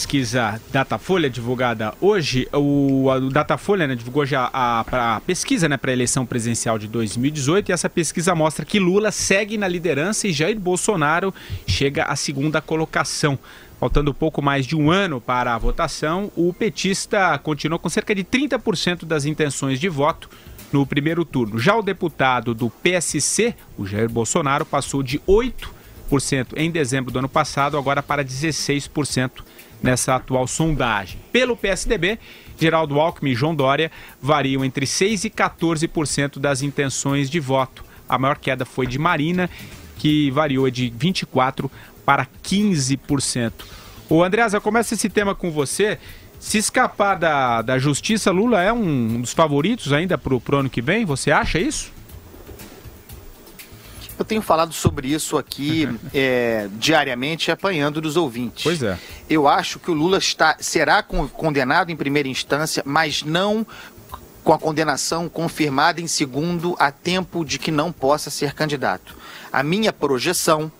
pesquisa Datafolha, divulgada hoje. O Datafolha, né, divulgou já a pesquisa, né, para a eleição presidencial de 2018, e essa pesquisa mostra que Lula segue na liderança e Jair Bolsonaro chega à segunda colocação. Faltando pouco mais de um ano para a votação, o petista continuou com cerca de 30% das intenções de voto no primeiro turno. Já o deputado do PSC, o Jair Bolsonaro, passou de 8% em dezembro do ano passado, agora para 16% nessa atual sondagem. Pelo PSDB, Geraldo Alckmin e João Dória variam entre 6% e 14% das intenções de voto. A maior queda foi de Marina, que variou de 24% para 15%. Ô Andreasa, começa esse tema com você. Se escapar da justiça, Lula é um dos favoritos ainda para o ano que vem? Você acha isso? Eu tenho falado sobre isso aqui diariamente, apanhando dos ouvintes. Pois é. Eu acho que o Lula será condenado em primeira instância, mas não com a condenação confirmada em segundo, a tempo de que não possa ser candidato. A minha projeção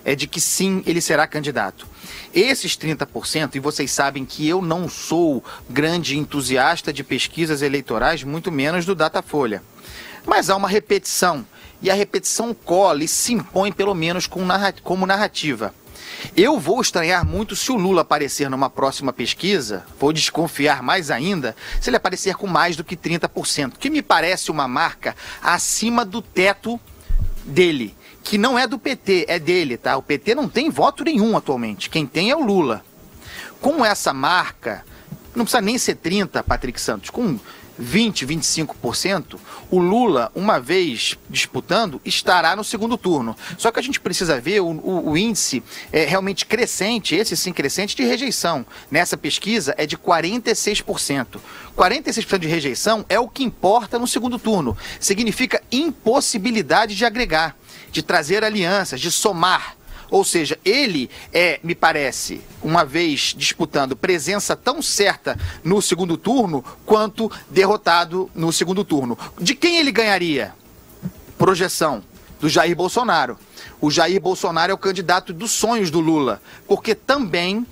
é de que sim, ele será candidato. Esses 30%, e vocês sabem que eu não sou grande entusiasta de pesquisas eleitorais, muito menos do Datafolha. Mas há uma repetição. E a repetição cola e se impõe pelo menos como narrativa. Eu vou estranhar muito se o Lula aparecer numa próxima pesquisa, vou desconfiar mais ainda, se ele aparecer com mais do que 30%, que me parece uma marca acima do teto dele, que não é do PT, é dele, tá? O PT não tem voto nenhum atualmente, quem tem é o Lula. Com essa marca, não precisa nem ser 30%, Patrick Santos, com 20%, 25%, o Lula, uma vez disputando, estará no segundo turno. Só que a gente precisa ver o índice realmente crescente, esse sim crescente, de rejeição. Nessa pesquisa é de 46%. 46% de rejeição é o que importa no segundo turno. Significa impossibilidade de agregar, de trazer alianças, de somar. Ou seja, ele me parece, uma vez disputando, presença tão certa no segundo turno quanto derrotado no segundo turno. De quem ele ganharia? Projeção do Jair Bolsonaro. O Jair Bolsonaro é o candidato dos sonhos do Lula, porque também,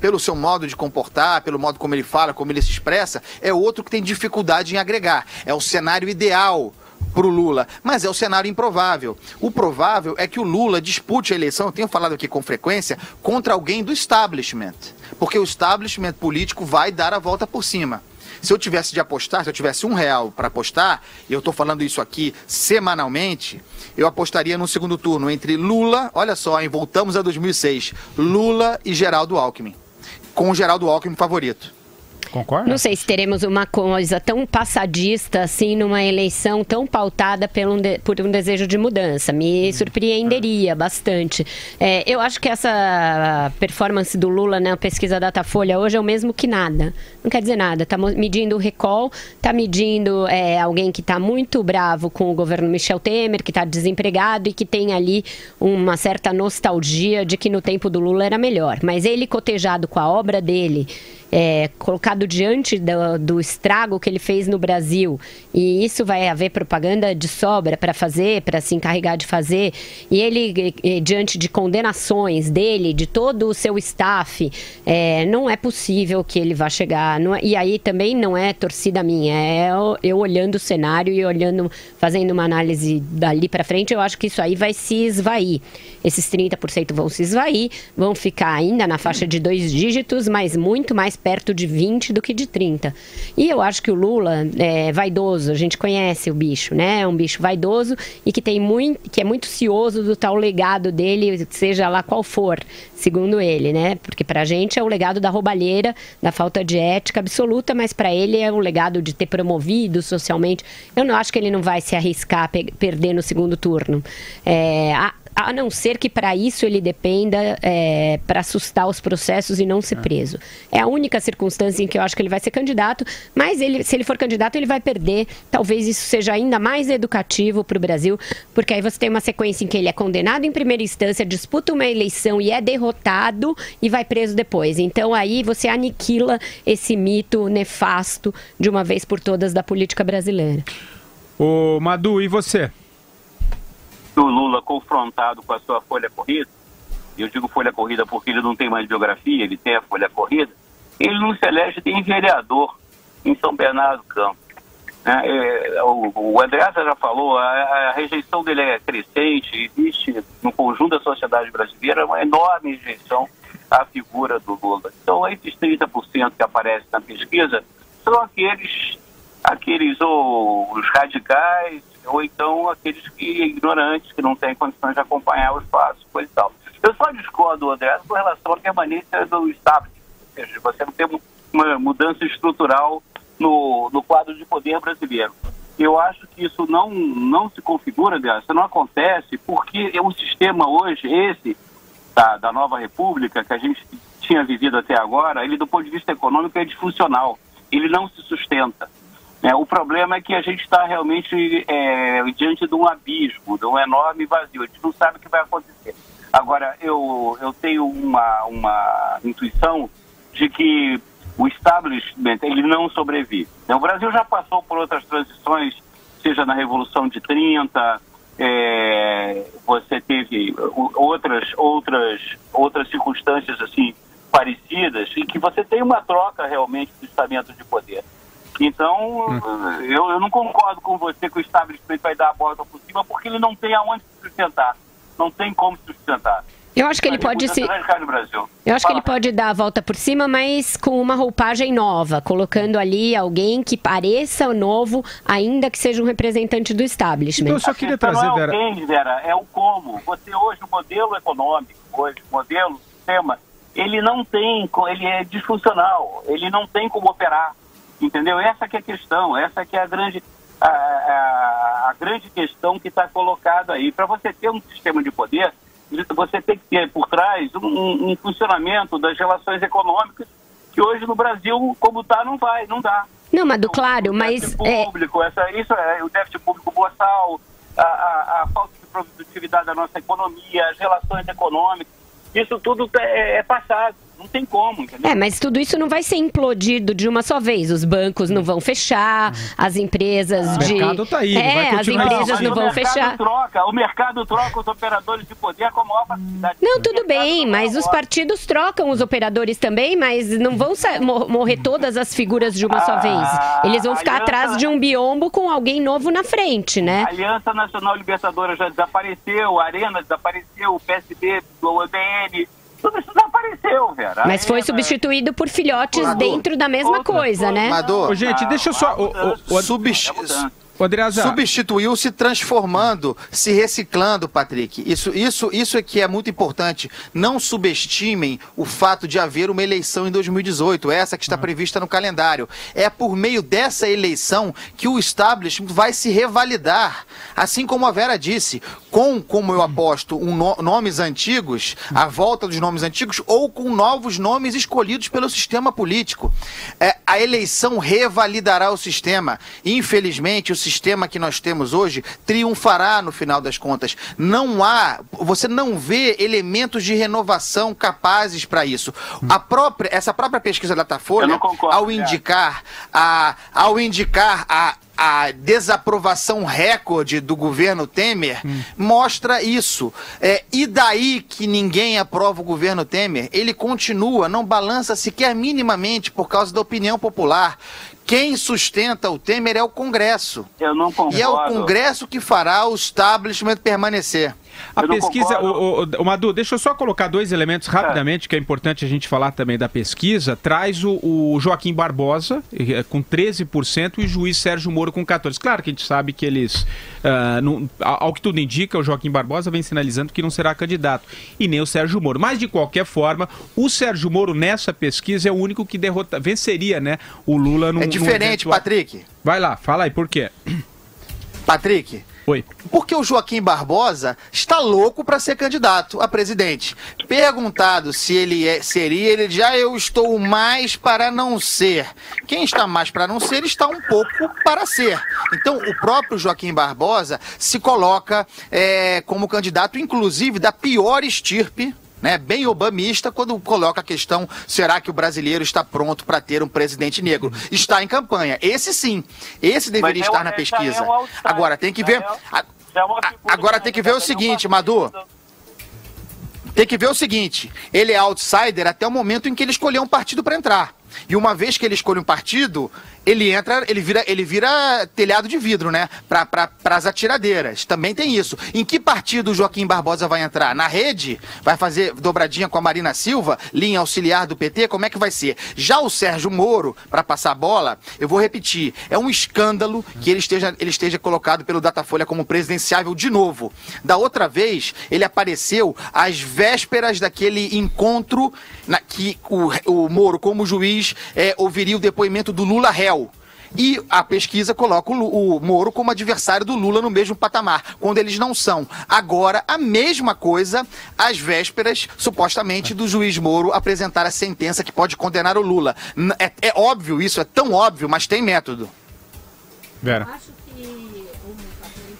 pelo seu modo de comportar, pelo modo como ele fala, como ele se expressa, é outro que tem dificuldade em agregar. É o cenário ideal para o Lula, mas é o cenário improvável. O provável é que o Lula dispute a eleição, eu tenho falado aqui com frequência, contra alguém do establishment, porque o establishment político vai dar a volta por cima. Se eu tivesse de apostar, se eu tivesse R$1 para apostar, e eu estou falando isso aqui semanalmente, eu apostaria no segundo turno entre Lula, olha só, hein, voltamos a 2006, Lula e Geraldo Alckmin, com o Geraldo Alckmin favorito. Concorda? Não sei se teremos uma coisa tão passadista assim numa eleição tão pautada por um desejo de mudança. Me surpreenderia bastante. Eu acho que essa performance do Lula na pesquisa Datafolha hoje é o mesmo que nada. Não quer dizer nada. Está medindo o recall, está medindo alguém que está muito bravo com o governo Michel Temer, que está desempregado e que tem ali uma certa nostalgia de que no tempo do Lula era melhor. Mas ele cotejado com a obra dele, colocado diante do estrago que ele fez no Brasil, e isso vai haver propaganda de sobra para fazer, para se encarregar de fazer, e ele diante de condenações dele, de todo o seu staff, não é possível que ele vá chegar, e aí também não é torcida minha, eu olhando o cenário e fazendo uma análise dali para frente, eu acho que isso aí vai se esvair, esses 30% vão se esvair, vão ficar ainda na faixa de 2 dígitos, mas muito mais perto de 20 do que de 30. E eu acho que o Lula é vaidoso, a gente conhece o bicho, né? É um bicho vaidoso e que é muito cioso do tal legado dele, seja lá qual for, segundo ele, né? Porque pra gente é o legado da roubalheira, da falta de ética absoluta, mas pra ele é o legado de ter promovido socialmente. Eu não acho que ele não vai se arriscar a perder no segundo turno. A não ser que para isso ele dependa para assustar os processos e não ser preso. É a única circunstância em que eu acho que ele vai ser candidato, mas se ele for candidato, ele vai perder. Talvez isso seja ainda mais educativo para o Brasil, porque aí você tem uma sequência em que ele é condenado em primeira instância, disputa uma eleição e é derrotado e vai preso depois. Então aí você aniquila esse mito nefasto de uma vez por todas da política brasileira. Ô Madu, e você? O Lula confrontado com a sua folha corrida, eu digo folha corrida porque ele não tem mais biografia, ele tem a folha corrida, ele não se elege nem vereador em São Bernardo do Campo. O Andreasa já falou, a rejeição dele é crescente, existe no conjunto da sociedade brasileira uma enorme rejeição à figura do Lula. Então, esses 30% que aparecem na pesquisa são aqueles ou os radicais, ou então aqueles ignorantes, que não têm condições de acompanhar os passos, coisa e tal. Eu só discordo, André, com relação à permanência do establishment, ou seja, você não tem uma mudança estrutural no quadro de poder brasileiro. Eu acho que isso não se configura, André, isso não acontece, porque o sistema hoje, esse da nova república, que a gente tinha vivido até agora, ele do ponto de vista econômico é disfuncional, ele não se sustenta. O problema é que a gente está realmente diante de um abismo, de um enorme vazio. A gente não sabe o que vai acontecer. Agora, eu tenho uma intuição de que o establishment ele não sobrevive. O Brasil já passou por outras transições, seja na Revolução de 30, você teve outras circunstâncias assim parecidas, em que você tem uma troca realmente do estamento de poder. Então, eu não concordo com você que o establishment vai dar a volta por cima, porque ele não tem aonde se sustentar. Não tem como se sustentar. Eu acho que ele pode ele pode dar a volta por cima, mas com uma roupagem nova, colocando ali alguém que pareça novo, ainda que seja um representante do establishment. Então, eu só queria trazer, Vera. Não é alguém, Vera, é o como. Você hoje, o modelo econômico, o modelo, o sistema, ele é disfuncional, ele não tem como operar. Entendeu? Essa que é a questão, essa que é a grande questão que está colocada aí. Para você ter um sistema de poder, você tem que ter por trás um funcionamento das relações econômicas que hoje no Brasil, como está, não dá. Não, mas claro, mas... O déficit público boçal, a falta de produtividade da nossa economia, as relações econômicas, isso tudo é passado. Não tem como, entendeu? Mas tudo isso não vai ser implodido de uma só vez. Os bancos não vão fechar, as empresas O mercado tá aí, vai as empresas não vão fechar. O mercado troca os operadores de poder com a maior facilidade. Não, tudo bem, mas os partidos trocam os operadores também, mas não vão morrer todas as figuras de uma só vez. Eles vão ficar atrás de um biombo com alguém novo na frente, né? A Aliança Nacional Libertadora já desapareceu, a Arena desapareceu, o PSB, o UDN... Tudo isso desapareceu, Vera. Mas foi substituído por filhotes dentro da mesma coisa, né? Gente, deixa eu só... Substituiu se transformando, se reciclando, Patrick. Isso é que é muito importante. Não subestimem o fato de haver uma eleição em 2018, essa que está prevista no calendário. É por meio dessa eleição que o establishment vai se revalidar. Assim como a Vera disse, como eu aposto, nomes antigos, a volta dos nomes antigos, ou com novos nomes escolhidos pelo sistema político. A eleição revalidará o sistema. Infelizmente, o sistema que nós temos hoje triunfará no final das contas. Você não vê elementos de renovação capazes para isso. Essa própria pesquisa da Datafolha, ao indicar a desaprovação recorde do governo Temer, mostra isso. E daí que ninguém aprova o governo Temer? Ele continua, não balança sequer minimamente por causa da opinião popular. Quem sustenta o Temer é o Congresso. Eu não concordo. E é o Congresso que fará o establishment permanecer. A pesquisa, Madu, deixa eu só colocar dois elementos rapidamente, que é importante a gente falar também da pesquisa. Traz o Joaquim Barbosa com 13% e o juiz Sérgio Moro com 14%. Claro que a gente sabe que eles, ao que tudo indica, o Joaquim Barbosa vem sinalizando que não será candidato, e nem o Sérgio Moro. Mas, de qualquer forma, o Sérgio Moro, nessa pesquisa, é o único que venceria, né, o Lula no... É diferente, Patrick. Vai lá, fala aí, por quê? Patrick... Oi. Porque o Joaquim Barbosa está louco para ser candidato a presidente. Perguntado se ele seria, ele diz: eu estou mais para não ser. Quem está mais para não ser está um pouco para ser. Então, o próprio Joaquim Barbosa se coloca como candidato, inclusive, da pior estirpe, né, bem obamista, quando coloca a questão: será que o brasileiro está pronto para ter um presidente negro? Está em campanha. Esse sim, esse deveria estar na pesquisa. Agora tem que ver. Agora tem que ver o seguinte, Madu. Tem que ver o seguinte, ele é outsider até o momento em que ele escolheu um partido para entrar. E uma vez que ele escolhe um partido, ele vira telhado de vidro, né? Para as atiradeiras. Também tem isso. Em que partido o Joaquim Barbosa vai entrar? Na Rede? Vai fazer dobradinha com a Marina Silva? Linha auxiliar do PT? Como é que vai ser? Já o Sérgio Moro, para passar a bola, eu vou repetir, é um escândalo que ele esteja colocado pelo Datafolha como presidenciável de novo. Da outra vez, ele apareceu às vésperas daquele encontro que o Moro, como juiz, ouviria o depoimento do Lula réu. E a pesquisa coloca o Moro como adversário do Lula no mesmo patamar, quando eles não são. Agora, a mesma coisa, às vésperas, supostamente, do juiz Moro apresentar a sentença que pode condenar o Lula. É óbvio isso, é tão óbvio, mas tem método. Vera.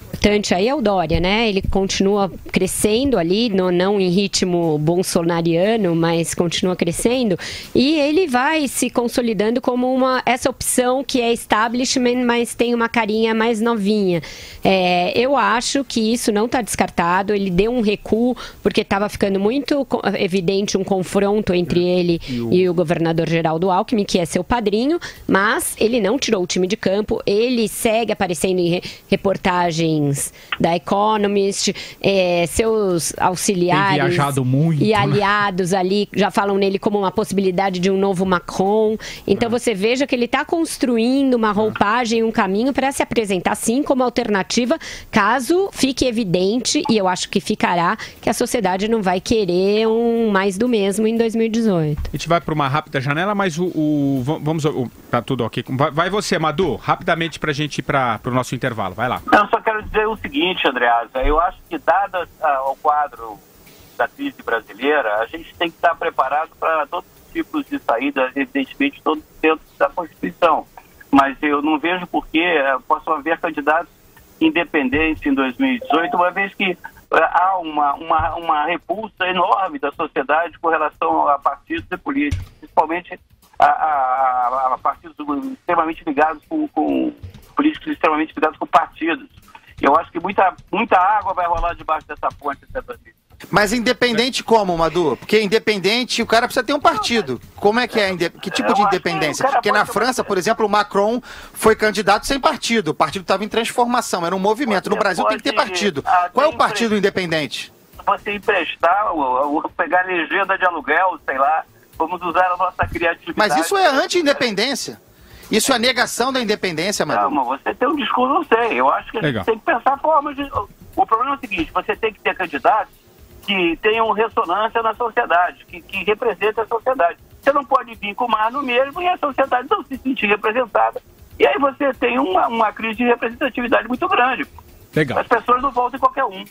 Importante aí é o Dória, né? Ele continua crescendo ali, não em ritmo bolsonariano, mas continua crescendo, e ele vai se consolidando como essa opção que é establishment, mas tem uma carinha mais novinha. Eu acho que isso não está descartado. Ele deu um recuo porque estava ficando muito evidente um confronto entre ele e o governador Geraldo Alckmin, que é seu padrinho, mas ele não tirou o time de campo. Ele segue aparecendo em reportagens da Economist, seus auxiliares tem viajado muito, e aliados ali já falam nele como uma possibilidade de um novo Macron. Então você veja que ele está construindo uma roupagem, um caminho para se apresentar sim como alternativa, caso fique evidente, e eu acho que ficará, que a sociedade não vai querer um mais do mesmo em 2018. A gente vai para uma rápida janela, mas tá tudo ok. Vai você, Madu, rapidamente para a gente ir para o nosso intervalo. Vai lá. Eu só quero dizer o seguinte, Andreasa, eu acho que dado o quadro da crise brasileira, a gente tem que estar preparado para todos os tipos de saída, evidentemente todos dentro da Constituição. Mas eu não vejo por que possam haver candidatos independentes em 2018, uma vez que há uma repulsa enorme da sociedade com relação a partidos e políticos, principalmente a partidos extremamente ligados com políticos extremamente ligados com partidos. Eu acho que muita água vai rolar debaixo dessa ponte até 2018. Mas independente como, Madu? Porque independente, o cara precisa ter um partido. Como é que é? Que tipo de independência? Porque na França, por exemplo, o Macron foi candidato sem partido. O partido estava em transformação, era um movimento. No Brasil tem que ter partido. Qual é o partido independente? Você emprestar, ou pegar legenda de aluguel, sei lá. Vamos usar a nossa criatividade. Mas isso é anti-independência. Isso é negação da independência, Madu. Não, mas você tem um discurso, não sei. Eu acho que a gente tem que pensar formas de... O problema é o seguinte, você tem que ter candidatos que tenham ressonância na sociedade, que representem a sociedade. Você não pode vir com o mar no mesmo e a sociedade não se sentir representada. E aí você tem uma crise de representatividade muito grande. Legal. As pessoas não votam em qualquer um.